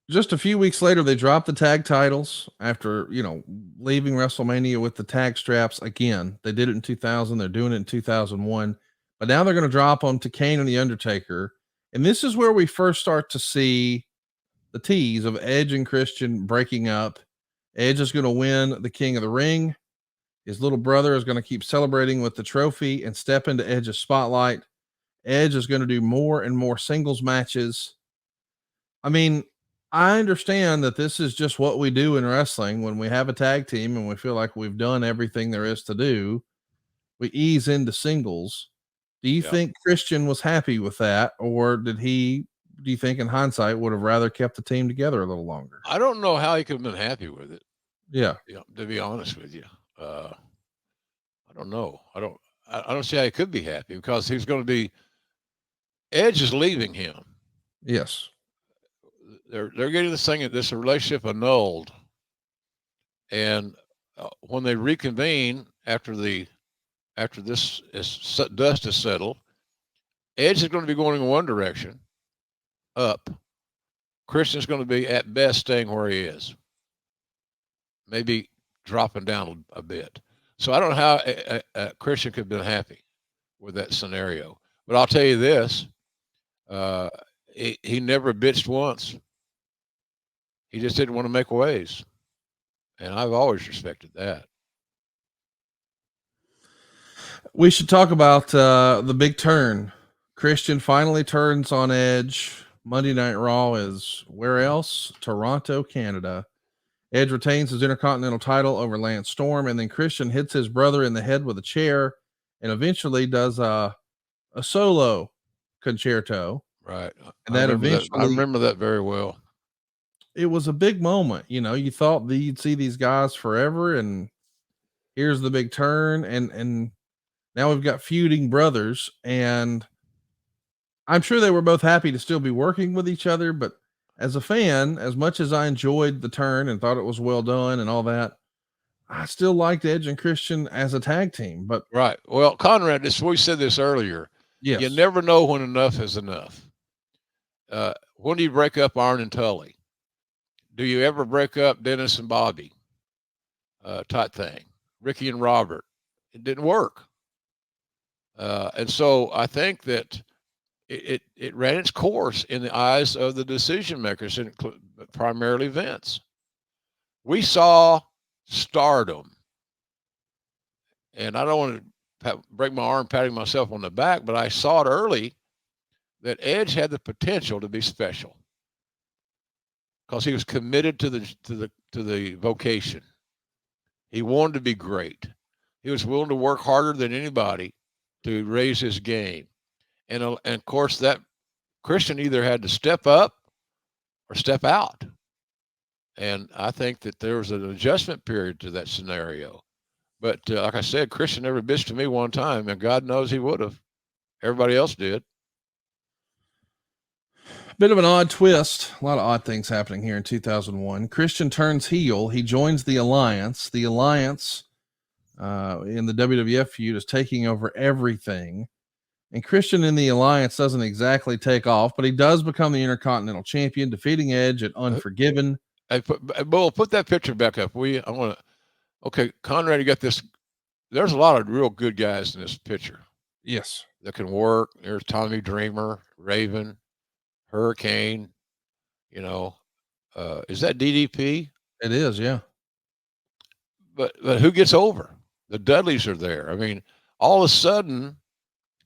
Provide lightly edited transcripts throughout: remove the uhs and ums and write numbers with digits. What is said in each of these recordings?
just a few weeks later, they dropped the tag titles after, leaving WrestleMania with the tag straps again. They did it in 2000. They're doing it in 2001. But now they're going to drop them to Kane and The Undertaker. And this is where we first start to see the tease of Edge and Christian breaking up. Edge is going to win the King of the Ring. His little brother is going to keep celebrating with the trophy and step into Edge's spotlight. Edge is going to do more and more singles matches. I mean, I understand that this is just what we do in wrestling when we have a tag team and we feel like we've done everything there is to do. We ease into singles. Do you Yeah. think Christian was happy with that, or do you think in hindsight would have rather kept the team together a little longer? I don't know how he could have been happy with it. Yeah. To be honest with you, I don't know. I don't see how he could be happy because he's going to be. Edge is leaving him. Yes. They're getting this relationship annulled, and when they reconvene after this dust is settled, Edge is going to be going in one direction, up. Christian's going to be at best staying where he is, maybe dropping down a bit. So I don't know how Christian could have been happy with that scenario. But I'll tell you this: he never bitched once. He just didn't want to make waves, and I've always respected that. We should talk about the big turn. Christian finally turns on Edge. Monday Night Raw is where else? Toronto, Canada. Edge retains his Intercontinental title over Lance Storm, and then Christian hits his brother in the head with a chair and eventually does a solo concerto. Right. And that I eventually, remember that very well. it was a big moment. You thought that you'd see these guys forever, and here's the big turn. And now we've got feuding brothers, and I'm sure they were both happy to still be working with each other. But as a fan, as much as I enjoyed the turn and thought it was well done and all that, I still liked Edge and Christian as a tag team. But Right. Well, Conrad, we said this earlier. You yes, never know when enough is enough. When do you break up Arn and Tully? Do you ever break up Dennis and Bobby? Type thing. Ricky and Robert. It didn't work. And so I think that it ran its course in the eyes of the decision makers, primarily Vince. We saw stardom, and I don't want to break my arm patting myself on the back, but I saw it early that Edge had the potential to be special because he was committed to the vocation. He wanted to be great. He was willing to work harder than anybody to raise his game, and of course that Christian either had to step up or step out. And I think that there was an adjustment period to that scenario. But like I said, Christian never bitched to me one time, and God knows he would have. Everybody else did. bit of an odd twist. A lot of odd things happening here in 2001. Christian turns heel. He joins the Alliance. The Alliance in the WWF feud is taking over everything. And Christian in the Alliance doesn't exactly take off, but he does become the Intercontinental Champion, defeating Edge at Unforgiven. Hey, Bull, put that picture back up. I want to. Okay, Conrad, you got this. There's a lot of real good guys in this picture Yes. that can work. There's Tommy Dreamer, Raven, Hurricane. You know, is that DDP? It is, yeah. But who gets over? The Dudleys are there. I mean, all of a sudden,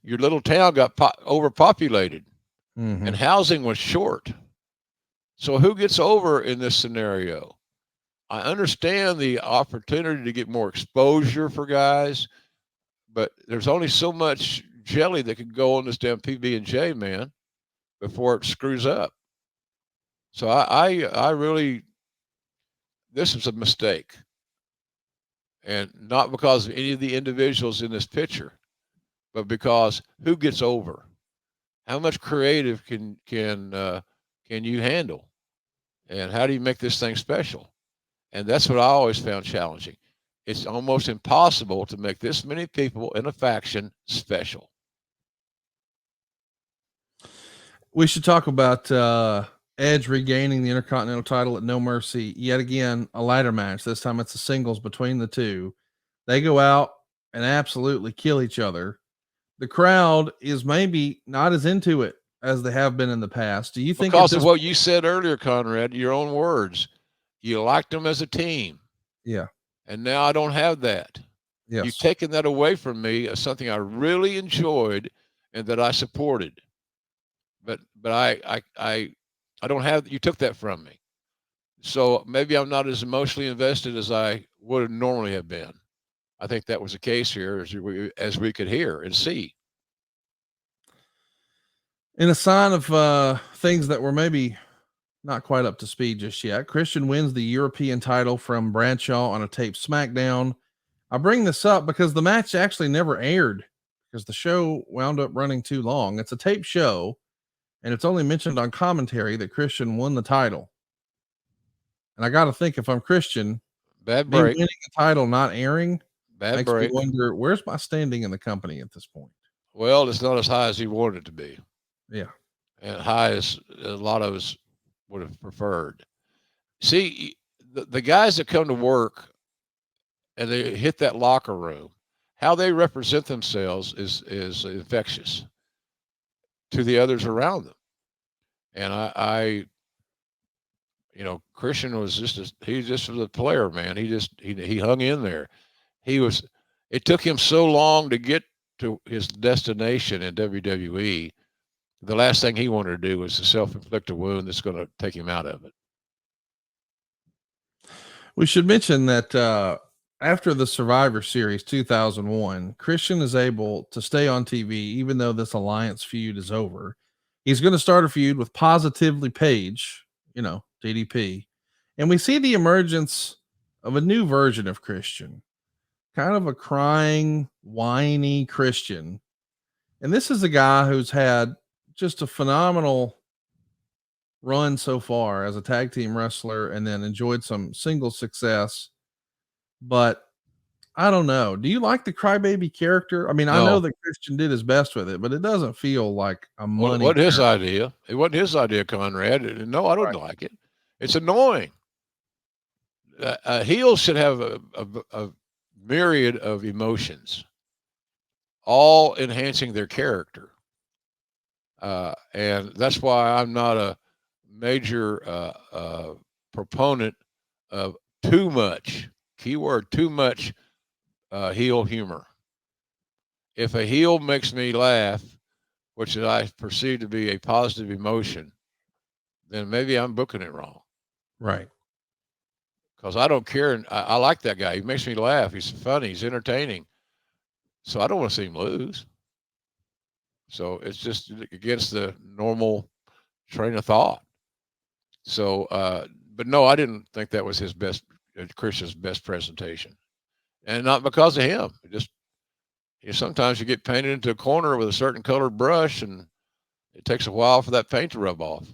your little town got overpopulated, and housing was short. So who gets over in this scenario? I understand the opportunity to get more exposure for guys, but there's only so much jelly that can go on this damn PB&J, man, before it screws up. So I really, this is a mistake, and not because of any of the individuals in this picture, but because who gets over? How much creative can you handle, and how do you make this thing special? And that's what I always found challenging. It's almost impossible to make this many people in a faction special. We should talk about Edge regaining the Intercontinental title at No Mercy. Yet again, a ladder match. This time it's a singles between the two. They go out and absolutely kill each other. The crowd is maybe not as into it as they have been in the past. Do you think because of what you said earlier, Conrad, your own words, you liked them as a team. Yeah. And now I don't have that. Yes. You've taken that away from me as something I really enjoyed and that I supported. But I don't have, you took that from me. So maybe I'm not as emotionally invested as I would normally have been. I think that was the case here, as we could hear and see. In a sign of things that were maybe not quite up to speed just yet, Christian wins the European title from Bradshaw on a tape SmackDown. I bring this up because the match actually never aired because the show wound up running too long. It's a tape show, and it's only mentioned on commentary that Christian won the title. And I got to think, if I'm Christian, bad me break, winning the title, not airing, bad makes break. me wonder, where's my standing in the company at this point? Well, it's not as high as he wanted it to be. Yeah. And high as a lot of us would have preferred. See, the guys that come to work and they hit that locker room, how they represent themselves is infectious to the others around them. And I you know, Christian was he just was a player, man. He hung in there. It took him so long to get to his destination in WWE. The last thing he wanted to do was to self-inflict a wound that's going to take him out of it. We should mention that after the Survivor Series 2001, Christian is able to stay on TV even though this alliance feud is over. He's going to start a feud with Positively Page, DDP. And we see the emergence of a new version of Christian, kind of a crying, whiny Christian. And this is a guy who's had just a phenomenal run so far as a tag team wrestler and then enjoyed some single success. But I don't know. Do you like the crybaby character? I mean, I know that Christian did his best with it, but it doesn't feel like a money. What his idea? It wasn't his idea, Conrad. No, I don't like it. It's annoying. A heel should have a myriad of emotions, all enhancing their character. And that's why I'm not a major proponent of too much, keyword too much, heel humor. If a heel makes me laugh, which I perceive to be a positive emotion, then maybe I'm booking it wrong. Right. Because I don't care. And I like that guy. He makes me laugh. He's funny. He's entertaining. So I don't want to see him lose. So it's just against the normal train of thought. So, but no, I didn't think that was his best, Christian's best presentation. And not because of him. Just, sometimes you get painted into a corner with a certain colored brush and it takes a while for that paint to rub off.